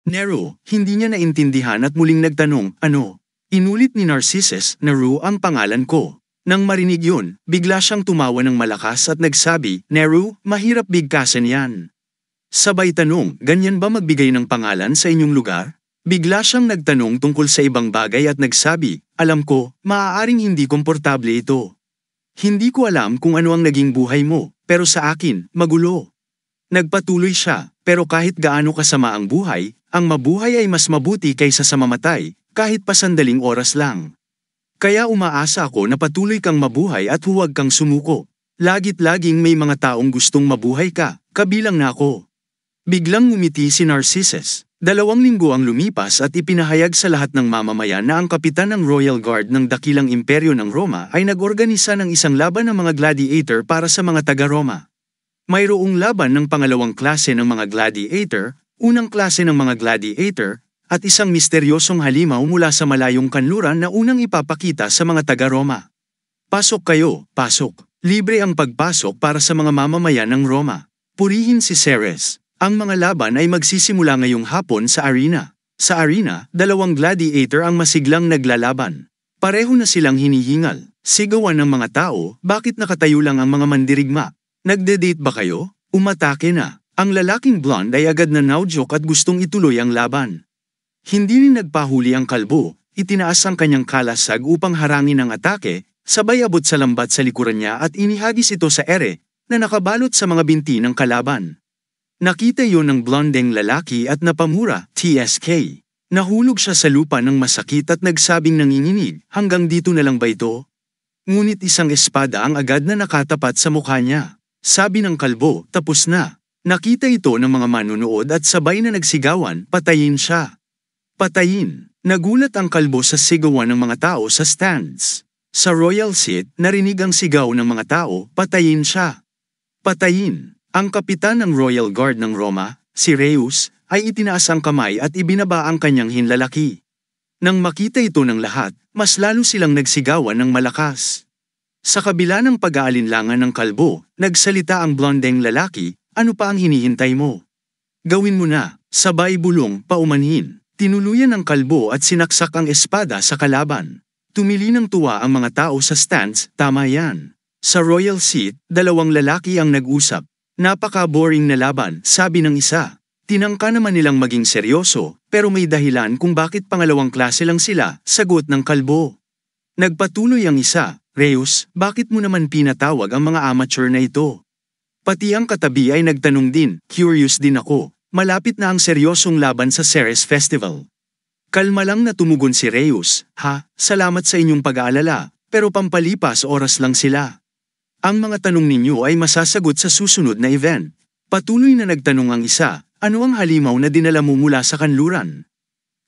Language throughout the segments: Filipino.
Nero, hindi niya naintindihan at muling nagtanong, ano? Inulit ni Narcissus, Nero ang pangalan ko. Nang marinig yun, bigla siyang tumawa ng malakas at nagsabi, Nero, mahirap bigkasan yan. Sabay tanong, ganyan ba magbigay ng pangalan sa inyong lugar? Bigla siyang nagtanong tungkol sa ibang bagay at nagsabi, alam ko, maaaring hindi komportable ito. Hindi ko alam kung ano ang naging buhay mo, pero sa akin, magulo. Nagpatuloy siya, pero kahit gaano kasama ang buhay, ang mabuhay ay mas mabuti kaysa sa mamatay, kahit pa sandaling oras lang. Kaya umaasa ako na patuloy kang mabuhay at huwag kang sumuko. Lagit laging may mga taong gustong mabuhay ka, kabilang na ako. Biglang ngumiti si Narcissus. 2 linggo ang lumipas at ipinahayag sa lahat ng mamamayan na ang kapitan ng Royal Guard ng dakilang imperyo ng Roma ay nag-organisa ng isang laban ng mga gladiator para sa mga taga-Roma. Mayroong laban ng pangalawang klase ng mga gladiator, unang klase ng mga gladiator, at isang misteryosong halimaw mula sa malayong kanluran na unang ipapakita sa mga taga-Roma. Pasok kayo, pasok. Libre ang pagpasok para sa mga mamamayan ng Roma. Purihin si Ceres. Ang mga laban ay magsisimula ngayong hapon sa arena. Sa arena, 2 gladiator ang masiglang naglalaban. Pareho na silang hinihingal. Sigawan ng mga tao, bakit nakatayo lang ang mga mandirigma? Nagde-date ba kayo? Umatake na. Ang lalaking blonde ay agad na naudyok at gustong ituloy ang laban. Hindi rin nagpahuli ang kalbo, itinaas ang kanyang kalasag upang harangin ang atake, sabay abot sa lambat sa likuran niya at inihagis ito sa ere, na nakabalot sa mga binti ng kalaban. Nakita yon ng blondeng lalaki at napamura, TSK. Nahulog siya sa lupa ng masakit at nagsabing nanginginig, hanggang dito na lang ba ito? Ngunit isang espada ang agad na nakatapat sa mukha niya. Sabi ng kalbo, tapos na. Nakita ito ng mga manunood at sabay na nagsigawan, patayin siya. Patayin. Nagulat ang kalbo sa sigawan ng mga tao sa stands. Sa royal seat, narinig ang sigaw ng mga tao, patayin siya. Patayin. Ang kapitan ng Royal Guard ng Roma, si Reus, ay itinaas ang kamay at ibinaba ang kanyang hinlalaki. Nang makita ito ng lahat, mas lalo silang nagsigawan ng malakas. Sa kabila ng pag-aalinlangan ng kalbo, nagsalita ang blondeng lalaki, ano pa ang hinihintay mo? Gawin mo na, sabay bulong, paumanhin. Tinuluyan ng kalbo at sinaksak ang espada sa kalaban. Tumili ng tuwa ang mga tao sa stands, tama yan. Sa royal seat, 2 lalaki ang nag-usap. Napaka-boring na laban, sabi ng isa. Tinangka naman nilang maging seryoso, pero may dahilan kung bakit pangalawang klase lang sila, sagot ng kalbo. Nagpatuloy ang isa, Reus, bakit mo naman pinatawag ang mga amateur na ito? Pati ang katabi ay nagtanong din, curious din ako. Malapit na ang seryosong laban sa Ceres Festival. Kalma lang na tumugon si Reus, salamat sa inyong pag-aalala, pero pampalipas oras lang sila. Ang mga tanong ninyo ay masasagot sa susunod na event. Patuloy na nagtanong ang isa, ano ang halimaw na dinala mo mula sa kanluran?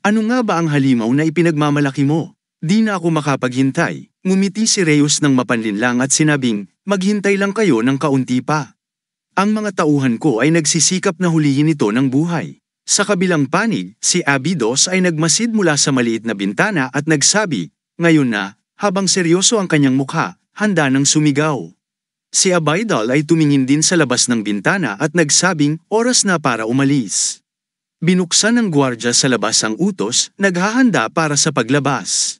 Ano nga ba ang halimaw na ipinagmamalaki mo? Di na ako makapaghintay. Ngumiti si Reus ng mapanlinlang at sinabing, maghintay lang kayo ng kaunti pa. Ang mga tauhan ko ay nagsisikap na hulihin ito ng buhay. Sa kabilang panig, si Abydos ay nagmasid mula sa maliit na bintana at nagsabi, ngayon na, habang seryoso ang kanyang mukha, handa nang sumigaw. Si Abaidal ay tumingin din sa labas ng bintana at nagsabing, oras na para umalis. Binuksan ng gwardya sa labas ang utos, naghahanda para sa paglabas.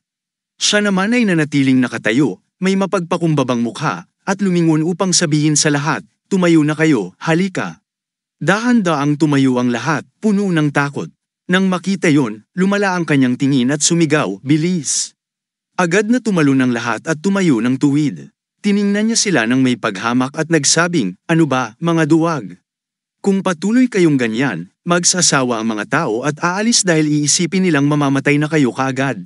Siya naman ay nanatiling nakatayo, may mapagpakumbabang mukha, at lumingon upang sabihin sa lahat, tumayo na kayo, halika. Dahan-daang tumayo ang lahat, puno ng takot. Nang makita yon, lumala ang kanyang tingin at sumigaw, bilis. Agad na tumalon ang lahat at tumayo ng tuwid. Tiningnan niya sila ng may paghamak at nagsabing, ano ba, mga duwag? Kung patuloy kayong ganyan, magsasawa ang mga tao at aalis dahil iisipin nilang mamamatay na kayo kaagad.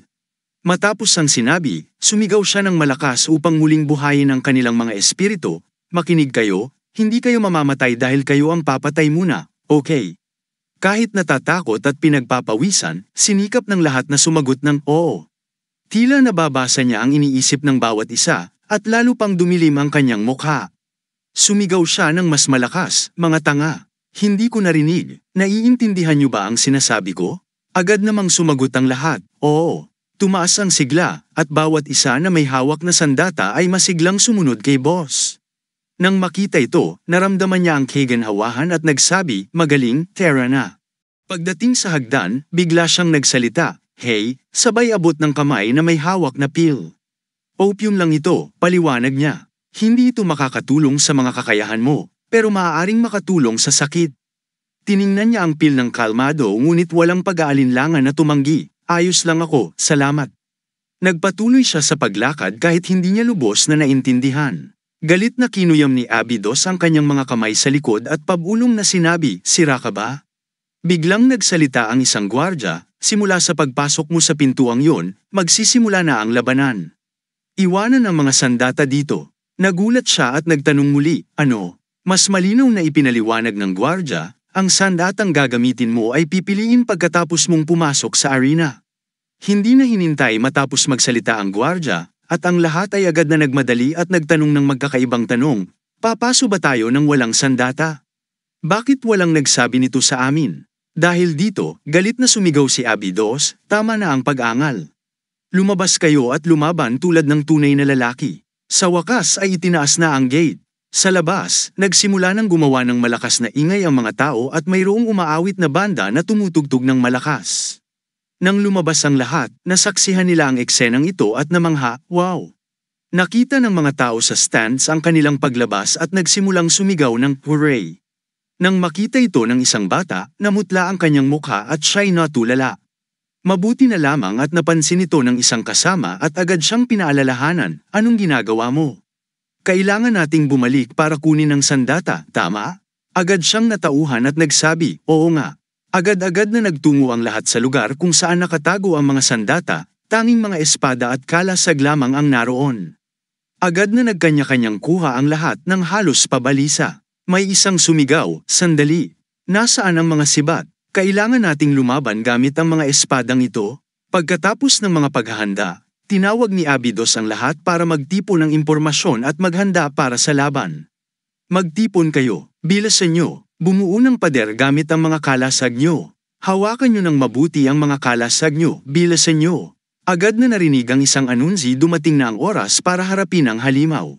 Matapos ang sinabi, sumigaw siya ng malakas upang muling buhayin ang kanilang mga espiritu, makinig kayo, hindi kayo mamamatay dahil kayo ang papatay muna, okay? Kahit natatakot at pinagpapawisan, sinikap ng lahat na sumagot ng oo. Tila nababasa niya ang iniisip ng bawat isa, at lalo pang dumilim ang kanyang mukha. Sumigaw siya ng mas malakas, mga tanga. Hindi ko narinig, naiintindihan niyo ba ang sinasabi ko? Agad namang sumagot ang lahat, oo. Tumaas ang sigla, at bawat isa na may hawak na sandata ay masiglang sumunod kay boss. Nang makita ito, naramdaman niya ang kaganhawahan at nagsabi, magaling, tara na. Pagdating sa hagdan, bigla siyang nagsalita, "Hey," sabay abot ng kamay na may hawak na pill. "Opium lang ito," paliwanag niya. "Hindi ito makakatulong sa mga kakayahan mo, pero maaaring makatulong sa sakit." Tiningnan niya ang pill ng kalmado ngunit walang pag-aalinlangan na tumanggi. "Ayos lang ako, salamat." Nagpatuloy siya sa paglakad kahit hindi niya lubos na naintindihan. Galit na kinuyam ni Abydos ang kanyang mga kamay sa likod at pabulong na sinabi, "Sira ka ba?" Biglang nagsalita ang isang gwardya, "Simula sa pagpasok mo sa pintuang yon, magsisimula na ang labanan. Iwanan ang mga sandata dito." Nagulat siya at nagtanong muli, "Ano?" Mas malinaw na ipinaliwanag ng gwardya, "Ang sandatang gagamitin mo ay pipiliin pagkatapos mong pumasok sa arena." Hindi na hinintay matapos magsalita ang gwardya, at ang lahat ay agad na nagmadali at nagtanong ng magkakaibang tanong, "Papaso ba tayo ng walang sandata? Bakit walang nagsabi nito sa amin?" Dahil dito, galit na sumigaw si Abydos, "Tama na ang pag-angal. Lumabas kayo at lumaban tulad ng tunay na lalaki." Sa wakas ay itinaas na ang gate. Sa labas, nagsimula ng gumawa ng malakas na ingay ang mga tao at mayroong umaawit na banda na tumutugtog ng malakas. Nang lumabas ang lahat, nasaksihan nila ang eksenang ito at namangha, "Wow!" Nakita ng mga tao sa stands ang kanilang paglabas at nagsimulang sumigaw ng hooray. Nang makita ito ng isang bata, namutla ang kanyang mukha at siya'y natulala. Mabuti na lamang at napansin ito ng isang kasama at agad siyang pinaalalahanan, "Anong ginagawa mo? Kailangan nating bumalik para kunin ang sandata, tama?" Agad siyang natauhan at nagsabi, "Oo nga." Agad-agad na nagtungo ang lahat sa lugar kung saan nakatago ang mga sandata, tanging mga espada at kalasag lamang ang naroon. Agad na nagkanya-kanyang kuha ang lahat ng halos pabalisa. May isang sumigaw, "Sandali! Nasaan ang mga sibat? Kailangan nating lumaban gamit ang mga espadang ito." Pagkatapos ng mga paghahanda, tinawag ni Abydos ang lahat para magtipon ng impormasyon at maghanda para sa laban. "Magtipon kayo, bilasan nyo, bumuo ng pader gamit ang mga kalasag nyo. Hawakan nyo ng mabuti ang mga kalasag nyo, bilasan nyo." Agad na narinig ang isang anunsi, dumating na ang oras para harapin ang halimaw.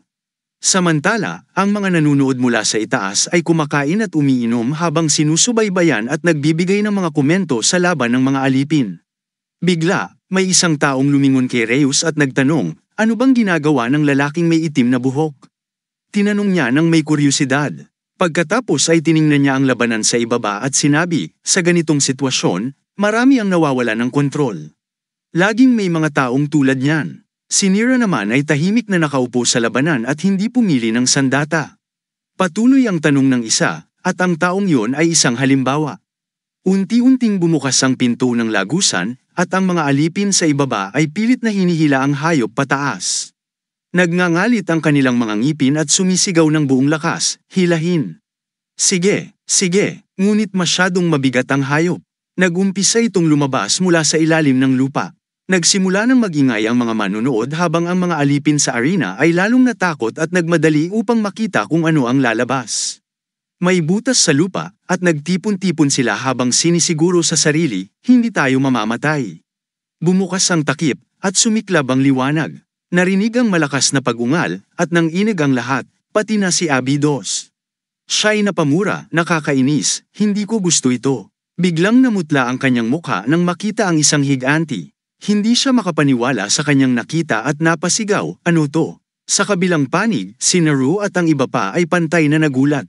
Samantala, ang mga nanunood mula sa itaas ay kumakain at umiinom habang sinusubaybayan at nagbibigay ng mga komento sa laban ng mga alipin. Bigla, may isang taong lumingon kay Reus at nagtanong, "Ano bang ginagawa ng lalaking may itim na buhok?" Tinanong niya ng may kuryosidad. Pagkatapos ay tiningnan niya ang labanan sa ibaba at sinabi, "Sa ganitong sitwasyon, marami ang nawawala ng kontrol. Laging may mga taong tulad niyan." Si Nira naman ay tahimik na nakaupo sa labanan at hindi pumili ng sandata. Patuloy ang tanong ng isa, at ang taong yon ay isang halimbawa. Unti-unting bumukas ang pinto ng lagusan, at ang mga alipin sa ibaba ay pilit na hinihila ang hayop pataas. Nagngangalit ang kanilang mga ngipin at sumisigaw ng buong lakas, "Hilahin! Sige, sige!" Ngunit masyadong mabigat ang hayop. Nagumpisa itong lumabas mula sa ilalim ng lupa. Nagsimula ng magingay ang mga manunood habang ang mga alipin sa arena ay lalong natakot at nagmadali upang makita kung ano ang lalabas. May butas sa lupa at nagtipon-tipon sila habang sinisiguro sa sarili, "Hindi tayo mamamatay." Bumukas ang takip at sumiklab ang liwanag. Narinig ang malakas na pag-ungal at nanginig ang lahat, pati na si Abydos. Siya'y napamura, "Nakakainis, hindi ko gusto ito." Biglang namutla ang kanyang mukha nang makita ang isang higanti. Hindi siya makapaniwala sa kanyang nakita at napasigaw, "Ano to?" Sa kabilang panig, si Naru at ang iba pa ay pantay na nagulat.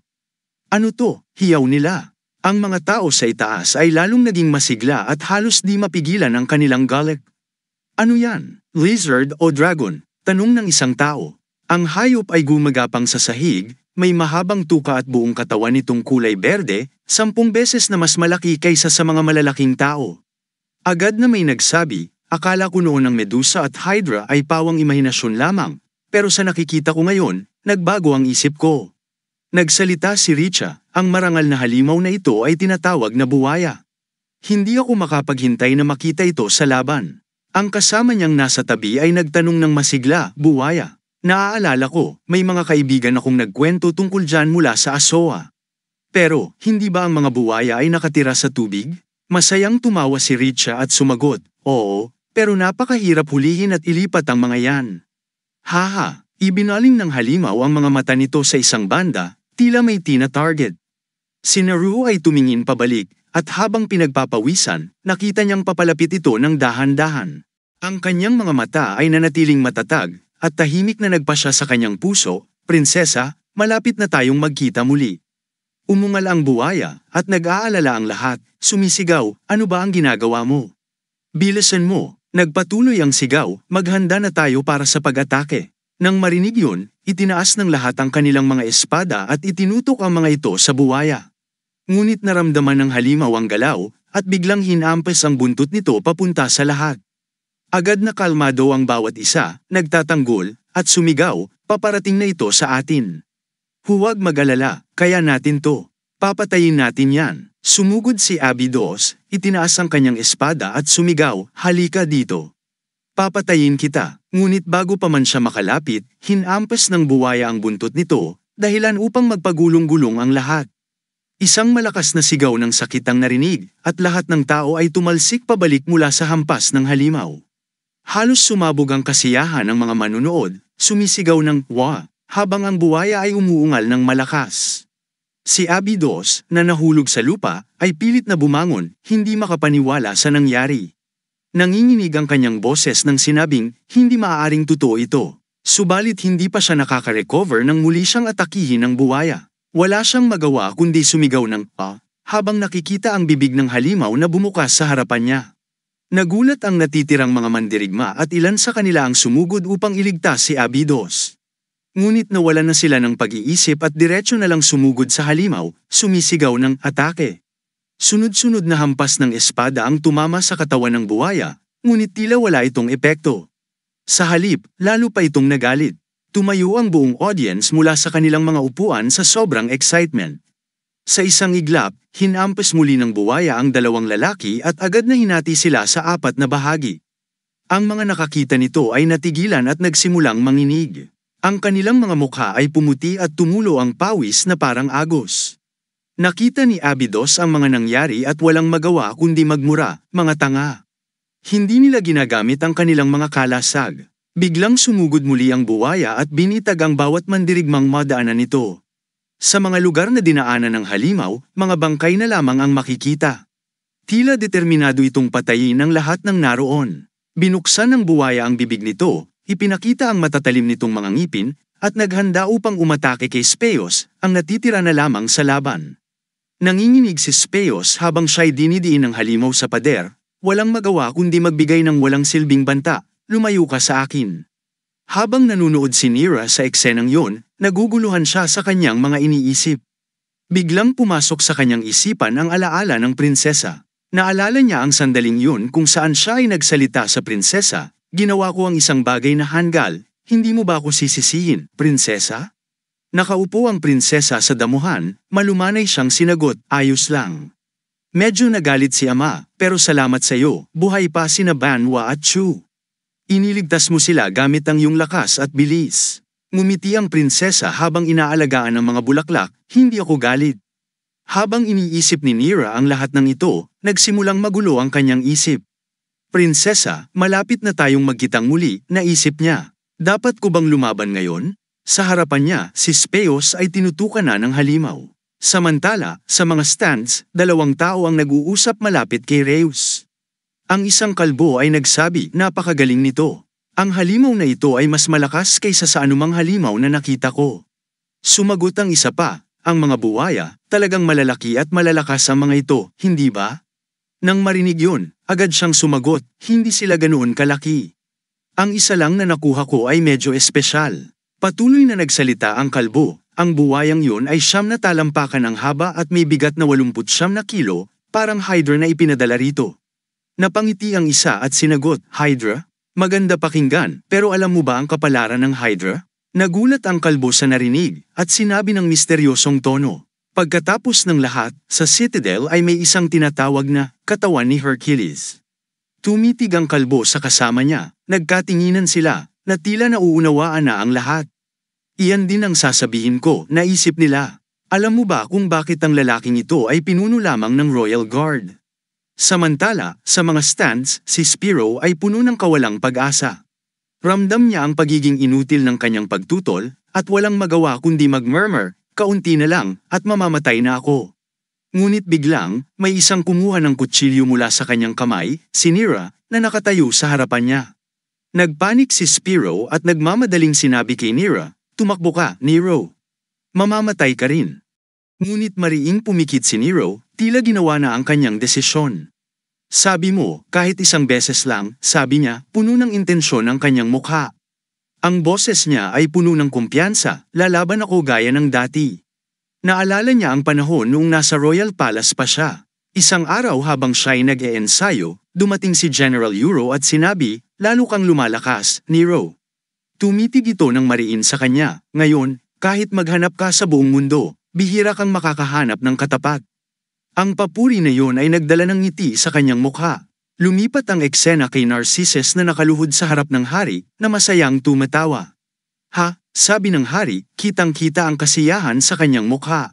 "Ano to?" hiyaw nila. Ang mga tao sa itaas ay lalong naging masigla at halos di mapigilan ang kanilang galit. "Ano yan? Lizard o dragon?" tanong ng isang tao. Ang hayop ay gumagapang sa sahig, may mahabang tuka at buong katawan nitong kulay berde, 10 beses na mas malaki kaysa sa mga malalaking tao. Agad na may nagsabi, "Akala ko noon ang Medusa at Hydra ay pawang imahinasyon lamang, pero sa nakikita ko ngayon, nagbago ang isip ko." Nagsalita si Richa, "Ang marangal na halimaw na ito ay tinatawag na buwaya. Hindi ako makapaghintay na makita ito sa laban." Ang kasama niyang nasa tabi ay nagtanong ng masigla, "Buwaya? Naaalala ko, may mga kaibigan akong nagkwento tungkol dyan mula sa Asoa. Pero, hindi ba ang mga buwaya ay nakatira sa tubig?" Masayang tumawa si Richa at sumagot, "Oo, pero napakahirap hulihin at ilipat ang mga yan." Haha, ibinaling ng halimaw ang mga mata nito sa isang banda, tila may tina-target. Si Naru ay tumingin pabalik, at habang pinagpapawisan, nakita niyang papalapit ito ng dahan-dahan. Ang kanyang mga mata ay nanatiling matatag, at tahimik na nagpasya sa kanyang puso, "Prinsesa, malapit na tayong magkita muli." Umungal ang buwaya, at nag-aalala ang lahat, sumisigaw, "Ano ba ang ginagawa mo? Bilisan mo." Nagpatuloy ang sigaw, "Maghanda na tayo para sa pag-atake." Nang marinig yun, itinaas ng lahat ang kanilang mga espada at itinutok ang mga ito sa buwaya. Ngunit naramdaman ng halimaw ang galaw, at biglang hinampas ang buntot nito papunta sa lahat. Agad na kalmado ang bawat isa, nagtatanggol, at sumigaw, "Paparating na ito sa atin. Huwag mag-alala, kaya natin to. Papatayin natin yan." Sumugod si Abydos, itinaas ang kanyang espada at sumigaw, "Halika dito. Papatayin kita." Ngunit bago pa man siya makalapit, hinampas ng buwaya ang buntot nito, dahilan upang magpagulong-gulong ang lahat. Isang malakas na sigaw ng sakit ang narinig, at lahat ng tao ay tumalsik pabalik mula sa hampas ng halimaw. Halos sumabog ang kasiyahan ng mga manunood, sumisigaw ng "Wa!" habang ang buwaya ay umuungal ng malakas. Si Abydos, na nahulog sa lupa, ay pilit na bumangon, hindi makapaniwala sa nangyari. Nanginginig ang kanyang boses nang sinabing, hindi maaaring totoo ito. Subalit hindi pa siya nakaka-recover nang muli siyang atakihin ng buwaya. Wala siyang magawa kundi sumigaw ng habang nakikita ang bibig ng halimaw na bumukas sa harapan niya. Nagulat ang natitirang mga mandirigma at ilan sa kanila ang sumugod upang iligtas si Abydos. Ngunit nawala na sila ng pag-iisip at diretso na lang sumugod sa halimaw, sumisigaw ng atake. Sunod-sunod na hampas ng espada ang tumama sa katawan ng buwaya, ngunit tila wala itong epekto. Sa halip, lalo pa itong nagalit. Tumayo ang buong audience mula sa kanilang mga upuan sa sobrang excitement. Sa isang iglap, hinampas muli ng buwaya ang dalawang lalaki at agad na hinati sila sa apat na bahagi. Ang mga nakakita nito ay natigilan at nagsimulang manginig. Ang kanilang mga mukha ay pumuti at tumulo ang pawis na parang agos. Nakita ni Abydos ang mga nangyari at walang magawa kundi magmura, "Mga tanga. Hindi nila ginagamit ang kanilang mga kalasag." Biglang sumugod muli ang buwaya at binitag ang bawat mandirigmang madaanan nito. Sa mga lugar na dinaanan ng halimaw, mga bangkay na lamang ang makikita. Tila determinado itong patayin ang lahat ng naroon. Binuksan ng buwaya ang bibig nito, ipinakita ang matatalim nitong mga ngipin, at naghanda upang umatake kay Speos, ang natitira na lamang sa laban. Nanginginig si Speos habang siya'y dinidiin ng halimaw sa pader, "Walang magawa kundi magbigay ng walang silbing banta, lumayo ka sa akin." Habang nanunood si Neera sa eksenang yon, naguguluhan siya sa kanyang mga iniisip. Biglang pumasok sa kanyang isipan ang alaala ng prinsesa. Naalala niya ang sandaling yun kung saan siya ay nagsalita sa prinsesa, "Ginawa ko ang isang bagay na hanggal, hindi mo ba ako sisisihin, prinsesa?" Nakaupo ang prinsesa sa damuhan, malumanay siyang sinagot, "Ayos lang." Medyo nagalit si ama, "Pero salamat sa iyo, buhay pa sina Banwa at Chu. Iniligtas mo sila gamit ang iyong lakas at bilis." Ngumiti ang prinsesa habang inaalagaan ang mga bulaklak, "Hindi ako galit." Habang iniisip ni Neera ang lahat ng ito, nagsimulang magulo ang kanyang isip. "Prinsesa, malapit na tayong magkitang muli," naisip niya. Dapat ko bang lumaban ngayon? Sa harapan niya, si Speos ay tinutukan na ng halimaw. Samantala, sa mga stands, dalawang tao ang nag-uusap malapit kay Reus. Ang isang kalbo ay nagsabi, "Napakagaling nito. Ang halimaw na ito ay mas malakas kaysa sa anumang halimaw na nakita ko." Sumagot ang isa pa, "Ang mga buwaya, talagang malalaki at malalakas ang mga ito, hindi ba?" Nang marinig yun, agad siyang sumagot, "Hindi sila ganoon kalaki. Ang isa lang na nakuha ko ay medyo espesyal." Patuloy na nagsalita ang kalbo, "Ang buwayang yun ay siyam na talampakan ang haba at may bigat na 89 na kilo, parang hydra na ipinadala rito." Napangiti ang isa at sinagot, "Hydra? Maganda pakinggan, pero alam mo ba ang kapalaran ng hydra?" Nagulat ang kalbo sa narinig, at sinabi ng misteryosong tono, "Pagkatapos ng lahat, sa Citadel ay may isang tinatawag na katawan ni Hercules." Tumitig ang kalbo sa kasama niya, nagkatinginan sila, na tila nauunawaan na ang lahat. "Iyan din ang sasabihin ko," naisip nila. "Alam mo ba kung bakit ang lalaking ito ay pinuno lamang ng Royal Guard?" Samantala, sa mga stands, si Spiro ay puno ng kawalang pag-asa. Ramdam niya ang pagiging inutil ng kanyang pagtutol, at walang magawa kundi mag-murmur, "Kaunti na lang, at mamamatay na ako." Ngunit biglang, may isang kumuha ng kutsilyo mula sa kanyang kamay, si Nira, na nakatayo sa harapan niya. Nagpanik si Spiro at nagmamadaling sinabi kay Nira, "Tumakbo ka, Nero. Mamamatay ka rin." Ngunit mariing pumikit si Nero, tila ginawa na ang kanyang desisyon. "Sabi mo, kahit isang beses lang," sabi niya, puno ng intensyon ang kanyang mukha. Ang boses niya ay puno ng kumpiyansa, "Lalaban ako gaya ng dati." Naalala niya ang panahon noong nasa Royal Palace pa siya. Isang araw habang siya'y nag-eensayo, dumating si General Euro at sinabi, "Lalo kang lumalakas, Nero." Tumitig ito ng mariin sa kanya, "Ngayon, kahit maghanap ka sa buong mundo, bihira kang makakahanap ng katapat." Ang papuri na yon ay nagdala ng ngiti sa kanyang mukha. Lumipat ang eksena kay Narcissus na nakaluhod sa harap ng hari, na masayang tumatawa. "Ha?" sabi ng hari, kitang-kita ang kasiyahan sa kanyang mukha.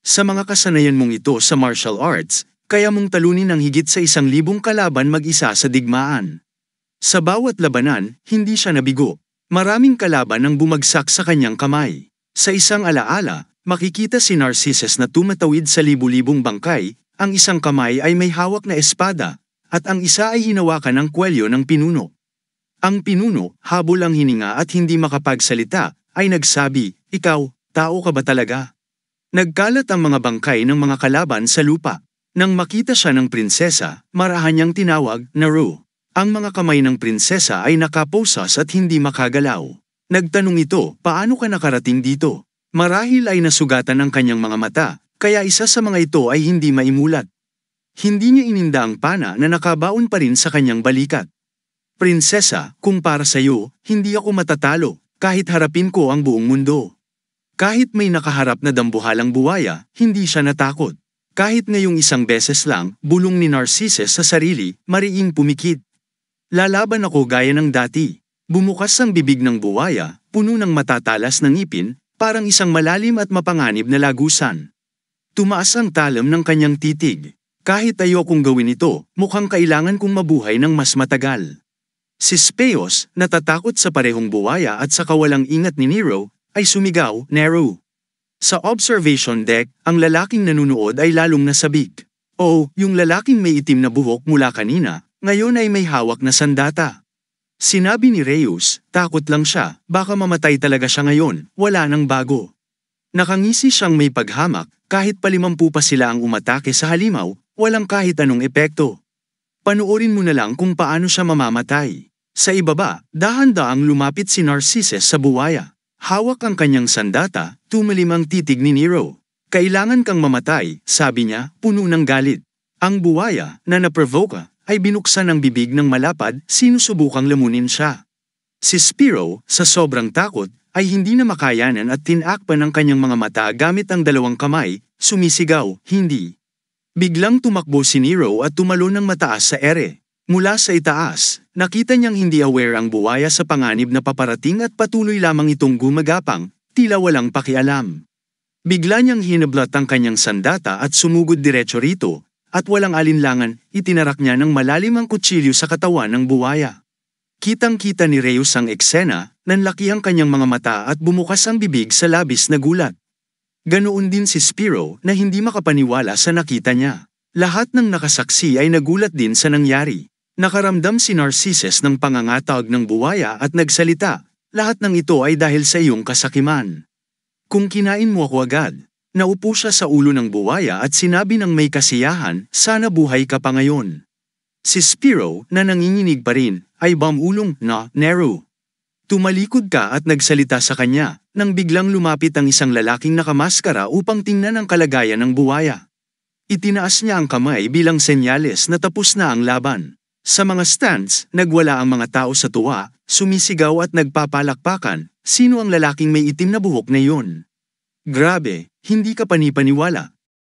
"Sa mga kasanayan mong ito sa martial arts, kaya mong talunin ang higit sa 1,000 kalaban mag-isa sa digmaan. Sa bawat labanan, hindi siya nabigo. Maraming kalaban ang bumagsak sa kanyang kamay. Sa isang alaala, makikita si Narcissus na tumatawid sa libu-libong bangkay, ang isang kamay ay may hawak na espada, at ang isa ay hinawakan ng kwelyo ng pinuno. Ang pinuno, habol ang hininga at hindi makapagsalita, ay nagsabi, "Ikaw, tao ka ba talaga?" Nagkalat ang mga bangkay ng mga kalaban sa lupa. Nang makita siya ng prinsesa, marahan niyang tinawag, "Naru." Ang mga kamay ng prinsesa ay nakaposas at hindi makagalaw. Nagtanong ito, "Paano ka nakarating dito?" Marahil ay nasugatan ang kanyang mga mata, kaya isa sa mga ito ay hindi maimulat. Hindi niya ininda ang pana na nakabaon pa rin sa kanyang balikat. "Prinsesa, kung para sa iyo, hindi ako matatalo, kahit harapin ko ang buong mundo." Kahit may nakaharap na dambuhalang buwaya, hindi siya natakot. Kahit ngayong isang beses lang, bulong ni Narcissus sa sarili, mariing pumikit. "Lalaban ako gaya ng dati." Bumukas ang bibig ng buwaya, puno ng matatalas ng ngipin, parang isang malalim at mapanganib na lagusan. Tumaas ang talam ng kanyang titig. "Kahit ayokong gawin ito, mukhang kailangan kong mabuhay ng mas matagal." Si Speos, natatakot sa parehong buwaya at sa kawalang ingat ni Nero, ay sumigaw, "Nero." Sa observation deck, ang lalaking nanunood ay lalong nasabik. "Oh, yung lalaking may itim na buhok mula kanina, ngayon ay may hawak na sandata." Sinabi ni Reyes, "Takot lang siya, baka mamatay talaga siya ngayon, wala nang bago." Nakangisi siyang may paghamak, kahit pa-50 pa sila ang umatake sa halimaw, walang kahit anong epekto. Panuorin mo na lang kung paano siya mamamatay. Sa ibaba, dahan-daang lumapit si Narcissus sa buwaya. Hawak ang kanyang sandata, tumalim ang titig ni Nero. "Kailangan kang mamatay," sabi niya, puno ng galit. Ang buwaya, na naprovoka, ay binuksan ang bibig ng malapad, sinusubukang lamunin siya. Si Spiro, sa sobrang takot, ay hindi na makayanan at tinakpan ang kanyang mga mata gamit ang dalawang kamay, sumisigaw, "Hindi." Biglang tumakbo si Nero at tumalon ng mataas sa ere. Mula sa itaas, nakita niyang hindi aware ang buwaya sa panganib na paparating at patuloy lamang itong gumagapang, tila walang pakialam. Bigla niyang hinablat ang kanyang sandata at sumugod diretso rito, at walang alinlangan, itinarak niya ng malalim ang kutsilyo sa katawan ng buwaya. Kitang-kita ni Reyes ang eksena, nanlaki ang kanyang mga mata at bumukas ang bibig sa labis na gulat. Ganoon din si Spiro na hindi makapaniwala sa nakita niya. Lahat ng nakasaksi ay nagulat din sa nangyari. Nakaramdam si Narcissus ng pangangatag ng buwaya at nagsalita, "Lahat ng ito ay dahil sa iyong kasakiman. Kung kinain mo ako agad." Naupo siya sa ulo ng buwaya at sinabi ng may kasiyahan, "Sana buhay ka pa ngayon." Si Spiro, na nanginginig pa rin, ay bumulong na, "Nero." Tumalikod ka at nagsalita sa kanya, nang biglang lumapit ang isang lalaking nakamaskara upang tingnan ang kalagayan ng buwaya. Itinaas niya ang kamay bilang senyales na tapos na ang laban. Sa mga stands, nagwala ang mga tao sa tuwa, sumisigaw at nagpapalakpakan, "Sino ang lalaking may itim na buhok na iyon? Grabe, hindi ka panipaniwala."